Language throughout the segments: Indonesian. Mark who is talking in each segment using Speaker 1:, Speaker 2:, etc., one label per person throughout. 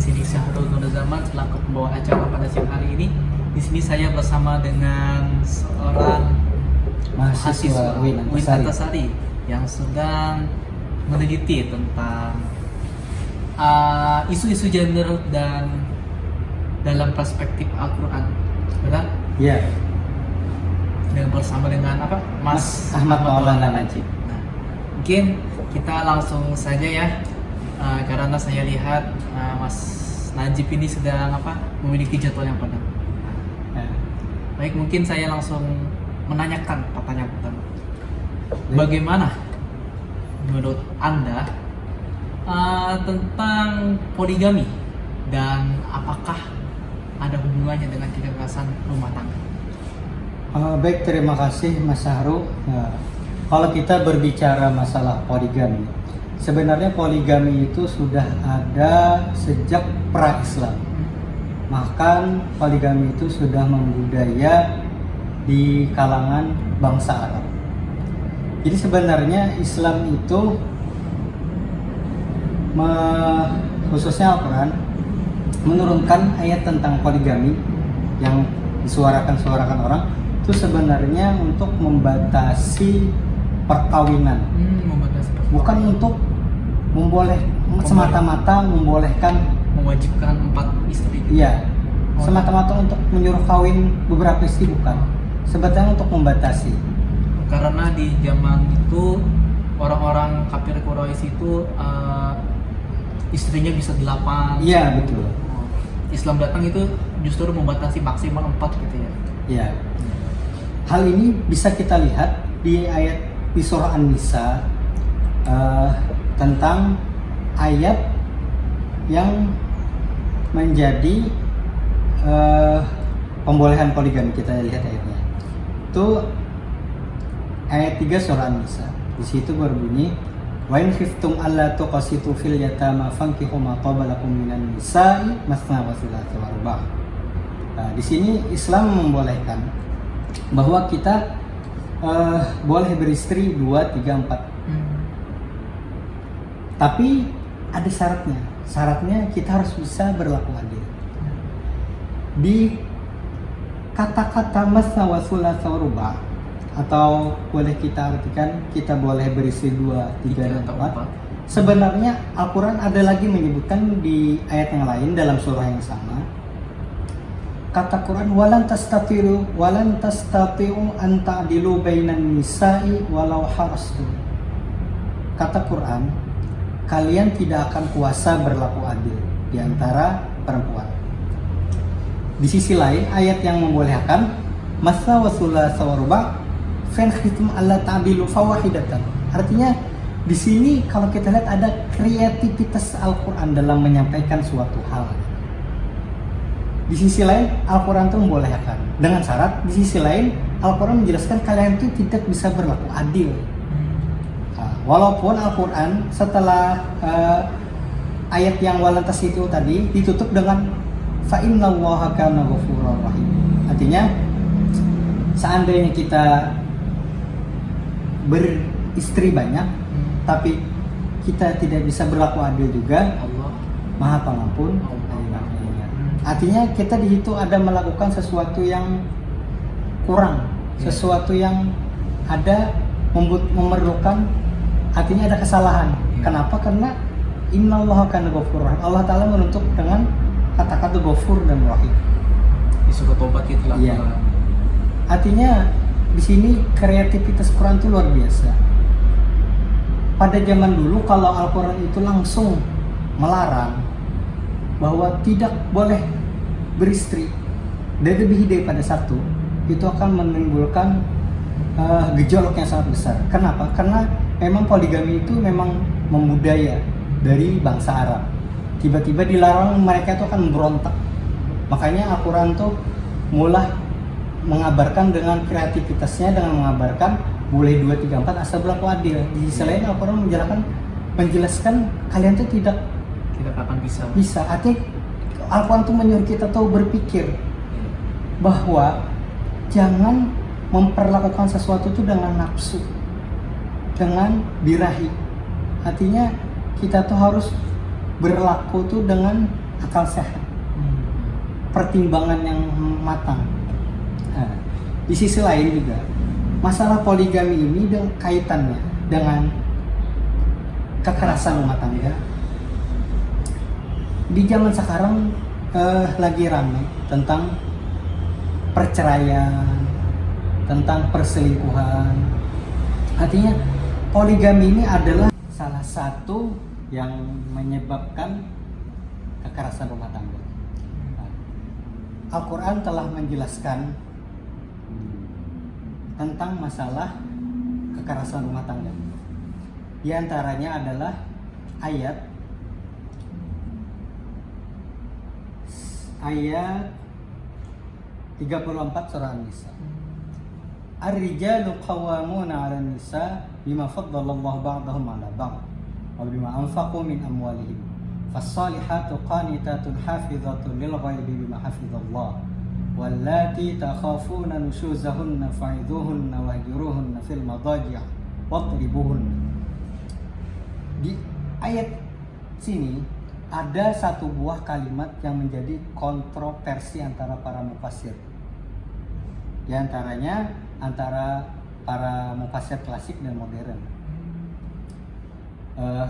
Speaker 1: sini Syahrul Nur Zaman selaku pembawa acara pada siang hari ini. Di sini saya bersama dengan seorang mahasiswa Win Antasari yang sedang meneliti tentang isu-isu gender dan dalam perspektif Al-Quran, benar?
Speaker 2: Iya.
Speaker 1: Dan bersama dengan apa? Mas
Speaker 2: Ahmad Maulana Najib.
Speaker 1: Nah, mungkin kita langsung saja ya, karena saya lihat Mas Najib ini sedang memiliki jadwal yang padat. Baik, mungkin saya langsung menanyakan pertanyaan pertama. Bagaimana menurut Anda tentang poligami dan apakah ada hubungannya dengan kekerasan rumah tangga?
Speaker 2: Baik, terima kasih Mas Syahrul. Kalau kita berbicara masalah poligami, sebenarnya poligami itu sudah ada sejak pra-Islam. Bahkan poligami itu sudah membudaya di kalangan bangsa Arab. Jadi sebenarnya Islam itu khususnya Al-Quran menurunkan ayat tentang poligami yang disuarakan orang itu sebenarnya untuk membatasi perkawinan, bukan untuk semata-mata membolehkan,
Speaker 1: mewajibkan 4 istri.
Speaker 2: Iya, semata-mata untuk menyuruh kawin beberapa istri, bukan. Sebetulnya untuk membatasi.
Speaker 1: Karena di zaman itu orang-orang kafir Quraisy itu istrinya bisa 8.
Speaker 2: Iya, betul.
Speaker 1: Islam datang itu justru membatasi maksimal 4 gitu ya.
Speaker 2: Iya. Hal ini bisa kita lihat di ayat di surah An-Nisa tentang ayat yang menjadi pembolehan poligami. Kita lihat ayatnya. Itu ayat 3 surah An-Nisa. Di situ berbunyi, wa in khiftum alla tuqsitu fil yatama fankihu ma taba lakum minan nisa'i mathna wa thulatha wa ruba'. Nah, di sini Islam membolehkan bahwa kita boleh beristri 2, 3, 4. Tapi ada syaratnya. Syaratnya kita harus bisa berlaku adil. Di kata-kata mathna wa thulatha wa ruba', atau boleh kita artikan kita boleh beristri 2, 3, dan 4. Sebenarnya Al-Quran ada lagi menyebutkan di ayat yang lain dalam surah yang sama. Kata Quran, walan tastati'u an ta'dilu bainan nisa'i walau harastum. Kata Quran, kalian tidak akan kuasa berlaku adil di antara perempuan. Di sisi lain, ayat yang membolehkan masna wa thulatha wa ruba' fan khiftum alla ta'dilu fawahidatan. Artinya di sini kalau kita lihat ada kreativitas Al-Quran dalam menyampaikan suatu hal. Di sisi lain Al-Quran itu membolehkan dengan syarat, di sisi lain Al-Quran menjelaskan kalian itu tidak bisa berlaku adil. Walaupun Al-Quran setelah ayat yang walantas itu tadi ditutup dengan fa innallaha kana ghafurur rahim. Artinya seandainya kita beristri banyak tapi kita tidak bisa berlaku adil juga, Allah Maha Pengampun. Artinya kita di situ ada melakukan sesuatu yang kurang, sesuatu yang ada memerlukan, artinya ada kesalahan. Kenapa? Karena innallaha kana ghafurur rahim. Allah Ta'ala menutup dengan kata-kata ghafur dan rahim.
Speaker 1: Disuruh tobat itulah.
Speaker 2: Iya. Artinya di sini kreativitas Quran itu luar biasa. Pada zaman dulu kalau Al-Quran itu langsung melarang bahwa tidak boleh beristri dan lebih daripada satu, itu akan menimbulkan gejolak yang sangat besar. Kenapa? Karena memang poligami itu memang membudaya dari bangsa Arab. Tiba-tiba dilarang, mereka itu akan memberontak. Makanya Al-Quran tuh mulai mengabarkan dengan kreativitasnya, dengan mengabarkan boleh 2, 3, 4 asal berlaku adil. Di sisi lain Al-Quran menjelaskan kalian tuh tidak
Speaker 1: akan
Speaker 2: bisa. Artinya Al-Quran tuh menyuruh kita tuh berpikir bahwa jangan memperlakukan sesuatu itu dengan nafsu, dengan birahi. Artinya kita tuh harus berlaku tuh dengan akal sehat, pertimbangan yang matang. Nah, di sisi lain juga masalah poligami ini dengan kaitannya dengan kekerasan rumah tangga. Di zaman sekarang lagi ramai tentang perceraian, tentang perselingkuhan. Artinya poligami ini adalah salah satu yang menyebabkan kekerasan rumah tangga. Al-Quran telah menjelaskan tentang masalah kekerasan rumah tangga. Di antaranya adalah ayat 34 surah An-Nisa. Ar-rijalu qawwamuna 'alan nisa bima faddalallahu ba'dahum 'ala ba'd wa bima anfaqu min amwalihim. Fas-salihatu qanitatun hafizatun lil ghaibi bima hafizallah. Wallati takhafuna nushuzahunna fa'idhuhunna wahjuruhunna fil madaji' wadribuhunna. Di ayat sini ada satu buah kalimat yang menjadi kontroversi antara para mufassir. Di antaranya antara para mufassir klasik dan modern.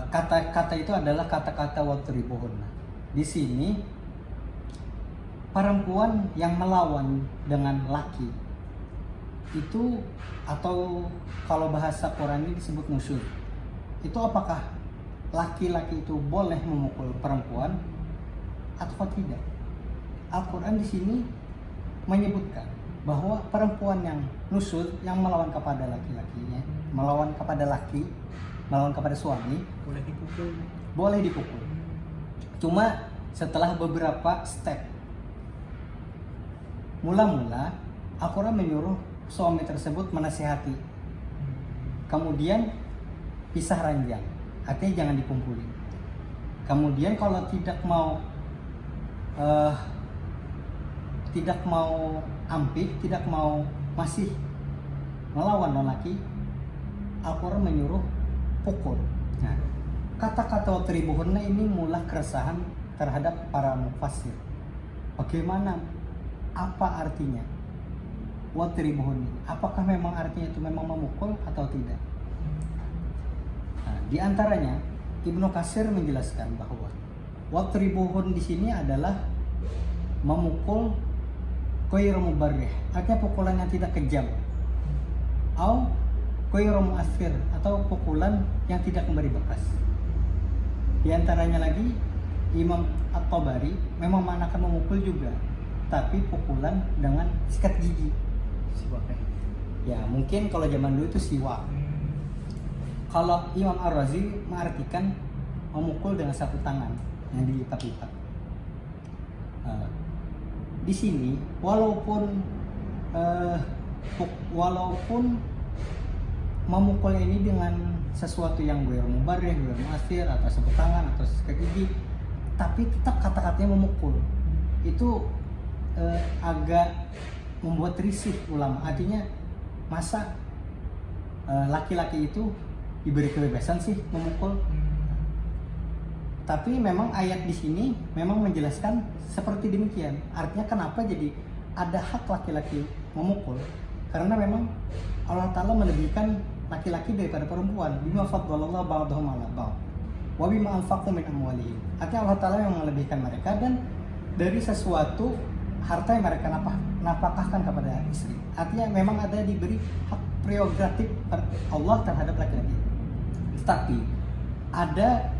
Speaker 2: Kata-kata itu adalah kata-kata wadribuhunna. Di sini perempuan yang melawan dengan laki itu, atau kalau bahasa Quran ini disebut nusyuz, itu apakah laki-laki itu boleh memukul perempuan atau tidak? Al-Quran di sini menyebutkan bahwa perempuan yang nusyuz, yang melawan kepada laki-lakinya, melawan kepada laki, melawan kepada suami,
Speaker 1: Boleh dipukul.
Speaker 2: boleh dipukul. Cuma setelah beberapa step. Mula-mula Al-Quran menyuruh suami tersebut menasihati, kemudian pisah ranjang, artinya jangan dikumpuli. Kemudian kalau tidak mau ampih, tidak mau masih melawan lelaki, Al-Quran menyuruh pukul. Nah, kata-kata wadribuhunna ini mula keresahan terhadap para mufassir. Bagaimana, apa artinya wadribuhunna? Apakah memang artinya itu memang memukul atau tidak? Nah, di antaranya Ibnu Katsir menjelaskan bahwa wadribuhun di sini adalah memukul ghairu mubarrih, artinya pukulan yang tidak kejam, atau ghairu mu'athir, atau pukulan yang tidak memberi bekas. Di antaranya lagi Imam At-Tabari memang menggunakan memukul juga, tapi pukulan dengan sikat gigi.
Speaker 1: Siwak.
Speaker 2: Ya, mungkin kalau zaman dulu itu siwak. Kalau Imam Ar-Razi mengartikan memukul dengan sapu tangan yang dilipat-lipat. Di sini walaupun memukul ini dengan sesuatu yang ghairu mubarrih, ghairu mu'athir, atau sapu tangan atau sikat gigi, tapi tetap kata-katanya memukul. Itu agak membuat risih ulama. Artinya masa laki-laki itu diberi kebebasan sih memukul? Tapi memang ayat di sini memang menjelaskan seperti demikian. Artinya kenapa jadi ada hak laki-laki memukul? Karena memang Allah Ta'ala melebihkan laki-laki daripada perempuan. Bima faddalallahu ba'dahum 'ala ba'd wa bima anfaqu min amwalihim. Artinya Allah Ta'ala yang melebihkan mereka dan dari sesuatu harta yang mereka nafkahkan kepada istri. Artinya memang ada diberi hak prerogatif Allah terhadap laki-laki. Tetapi ada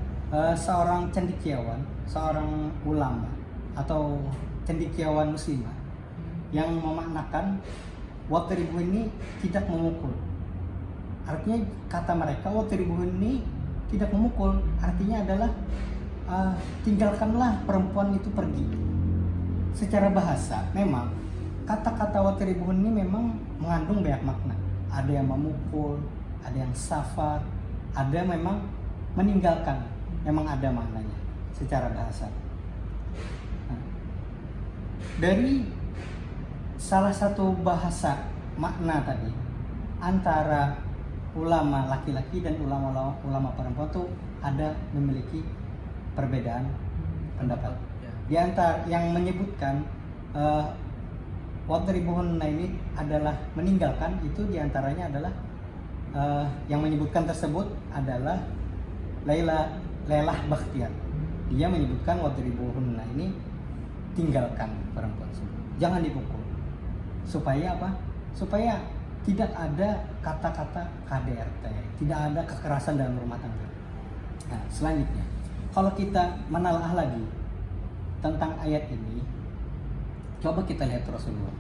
Speaker 2: seorang cendekiawan, seorang ulama atau cendekiawan muslimah yang memaknakan wadribuh ini tidak memukul. Artinya kata mereka wadribuh ini tidak memukul, artinya adalah tinggalkanlah perempuan itu pergi. Secara bahasa memang kata-kata wadribuh ini memang mengandung banyak makna. Ada yang memukul, ada yang safar, ada memang meninggalkan. Memang ada maknanya secara bahasa. Nah, dari salah satu bahasa makna tadi antara ulama laki-laki dan ulama perempuan tuh ada memiliki perbedaan pendapat. Di antara yang menyebutkan wadribuhunna ini adalah meninggalkan, itu diantaranya adalah yang menyebutkan tersebut adalah Lailah Bakhtiar. Dia menyebutkan wadribuhunna ini tinggalkan perempuan tersebut, jangan dipukul. Supaya apa? Supaya tidak ada kata-kata KDRT, tidak ada kekerasan dalam rumah tangga. Nah, selanjutnya, kalau kita menelaah lagi tentang ayat ini, coba kita lihat Rasulullah.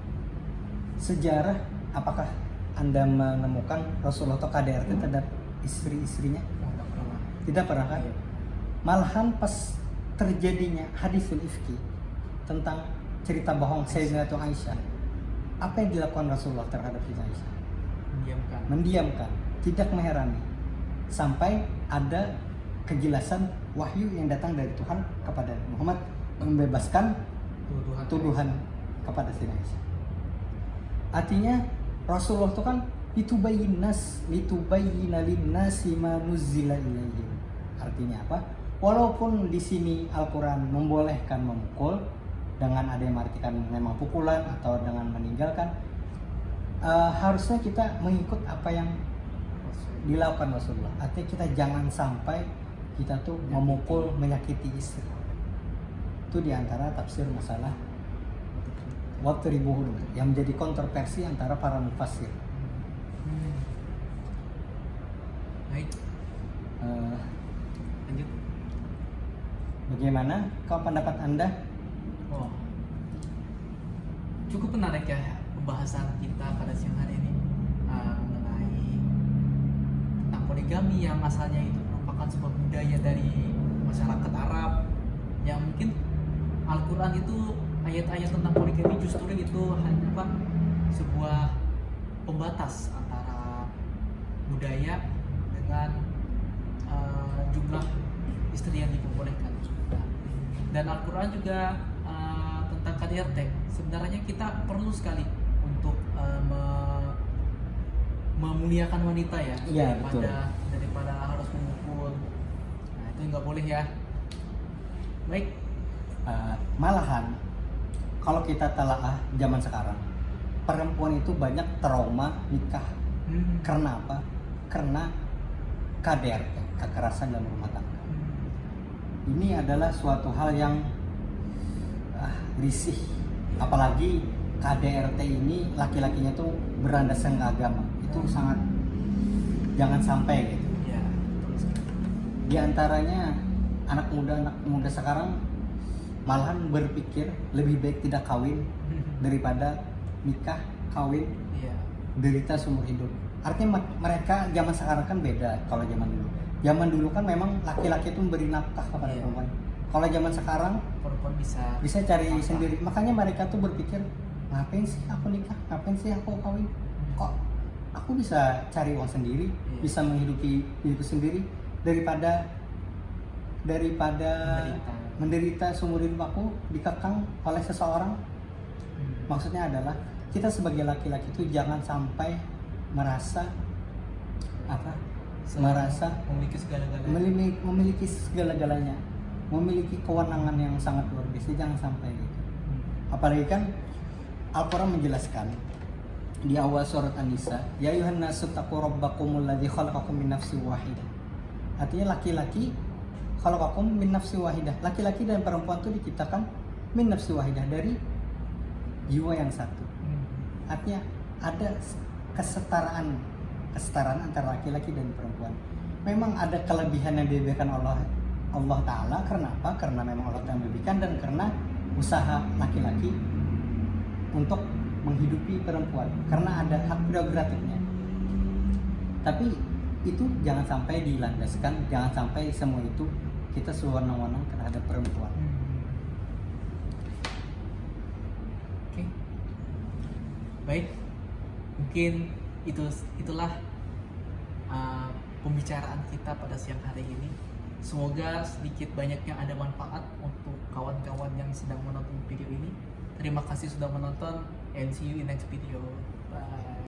Speaker 2: Sejarah, apakah Anda menemukan Rasulullah atau KDRT terhadap istri-istrinya? Tidak pernah kan? Malahan pas terjadinya hadisul ifki tentang cerita bohong Sayyidatul Aisyah, apa yang dilakukan Rasulullah terhadap Sayyidatul Aisyah? Mendiamkan, tidak mengherani, sampai ada kejelasan wahyu yang datang dari Tuhan kepada Muhammad membebaskan tuduhan kepada Sayyidatul Aisyah. Artinya Rasulullah itu kan litubayyina linnasi ma nuzzila ilaihim. Artinya apa? Walaupun di sini Al-Quran membolehkan memukul dengan ada yang mengartikan memang pukulan atau dengan meninggalkan, harusnya kita mengikut apa yang dilakukan Rasulullah. Artinya kita jangan sampai kita tuh memukul, menyakiti istri. Itu diantara tafsir masalah wadribuhun yang menjadi kontroversi antara para mufassir.
Speaker 1: Baik. Lanjut.
Speaker 2: Bagaimana kalau pendapat Anda?
Speaker 1: Oh, cukup menarik ya pembahasan kita pada siang hari ini mengenai tentang poligami yang asalnya itu merupakan sebuah budaya dari masyarakat Arab, yang mungkin Al-Quran itu ayat-ayat tentang poligami justru itu hanya sebuah pembatas antara budaya dengan jumlah istri yang diperbolehkan. Dan Al-Quran juga tentang KDRT, sebenarnya kita perlu sekali untuk memuliakan wanita ya, daripada harus memukul. Nah, itu nggak boleh ya. Baik.
Speaker 2: Malahan kalau kita telaah zaman sekarang, perempuan itu banyak trauma nikah. Karena apa? Karena KDRT, kekerasan dalam rumah tangga. Ini adalah suatu hal yang risih. Apalagi KDRT ini laki-lakinya tuh berlandaskan agama. Itu sangat jangan sampai gitu.
Speaker 1: Ya,
Speaker 2: Di antaranya anak muda sekarang malahan berpikir lebih baik tidak kawin daripada nikah, kawin, derita seumur hidup. Artinya mereka zaman sekarang kan beda kalau zaman dulu. Zaman dulu kan memang laki-laki itu memberi nafkah kepada perempuan. Kalau zaman sekarang
Speaker 1: perempuan bisa
Speaker 2: cari sendiri. Makanya mereka tuh berpikir, ngapain sih aku nikah? Ngapain sih aku kawin? Kok aku bisa cari uang sendiri, bisa menghidupi diriku sendiri daripada menderita seumur hidup aku dikekang oleh seseorang. Maksudnya adalah kita sebagai laki-laki itu jangan sampai merasa memiliki segala-galanya, memiliki kewenangan yang sangat luar biasa, jangan sampai gitu. Apalagi kan Al-Quran menjelaskan di awal surat An-Nisa, ya ayuhan nasu taqu rabbakumul ladzi khalaqakum min nafsin wahidah. Artinya laki-laki khalaqakum min nafsin wahidah. Laki-laki dan perempuan itu diciptakan min nafsin wahidah, dari jiwa yang satu. Artinya ada kesetaraan antara laki-laki dan perempuan. Memang ada kelebihan yang diberikan Allah Ta'ala. Karena apa? Karena memang Allah Ta'ala memberikan, dan karena usaha laki-laki untuk menghidupi perempuan, karena ada hak prerogatifnya. Tapi itu jangan sampai dilandaskan, jangan sampai semua itu kita sewenang-wenang terhadap perempuan.
Speaker 1: Oke. Baik, mungkin itulah pembicaraan kita pada siang hari ini. Semoga sedikit banyaknya ada manfaat untuk kawan-kawan yang sedang menonton video ini. Terima kasih sudah menonton, and see you in next video.